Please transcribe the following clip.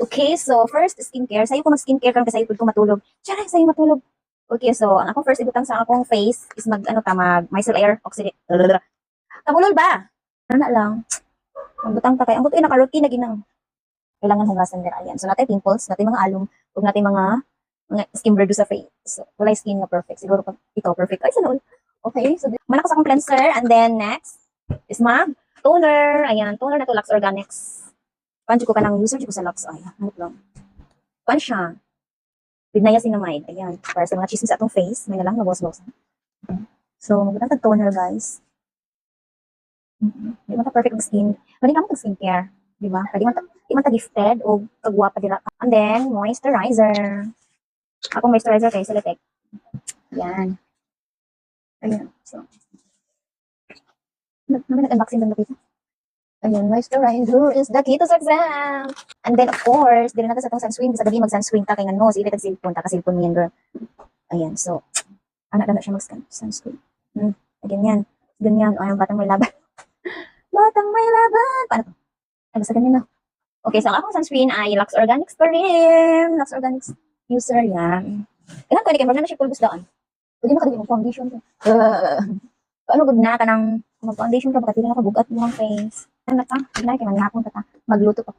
Okay, so first, skincare. Sa'yo ko mag-skincare karon kasi sa'yo ko matulog. Tiyaray, sa'yo matulog. Okay, so ang akong first ibutang sa akong face is ano ta, mag micellar oxidate. Kabulol ba? Ano na lang. Magbutang ta kay ang buto naka-routine na ginang. Kailangan hugasan dira ayan. So natay pimples, natay mga alum, ug natay mga skin bread sa face. So, walay skin nga perfect. Siguro pag ito perfect. Ay, sana all. Okay, so manak sa akong cleanser and then next is mag toner. Ayan, toner na to Lux Organics. Panjo ko ka ng user ko sa Lux. Ay, ano lang. Pan siya. With niacinamide. Ayan. Para sa mga chismis atong face, may na lang nabawas-bawas. So, magandang tag-toner, guys. Di man ta perfect ang skin. Pwede ka mo tag-skincare. Di ba? Pwede man di man ta gifted o kagwapa dira ka. And then, moisturizer. Ako moisturizer kay Celetec. Ayan. Ayan. So, nag-unboxing lang dito. Ayan, moisturizer is the key to success. And then, of course, dili natin sa itong sunscreen. Bisa gabi mag-sunscreen ta kay nga nose. Ili tag-silpon ta. Kasilpon niyan, girl. Ayan, so, anak na siya mag-sunscreen. Ganyan. Ganyan. O, yung batang may laban. Batang may laban. Paano to? Ay, basta ganyan na. Okay, so ang akong sunscreen ay Lux Organics pa rin. Lux Organics user yan. Kailan ko, hindi kayo na siya pulbos daan. Pwede makadali mo foundation ko. Ano, good na ka ng mag-foundation ka, baka tila nakabugat mo ang face. Ano na ka? Hindi na kayo manihapon ka ta. Magluto pa.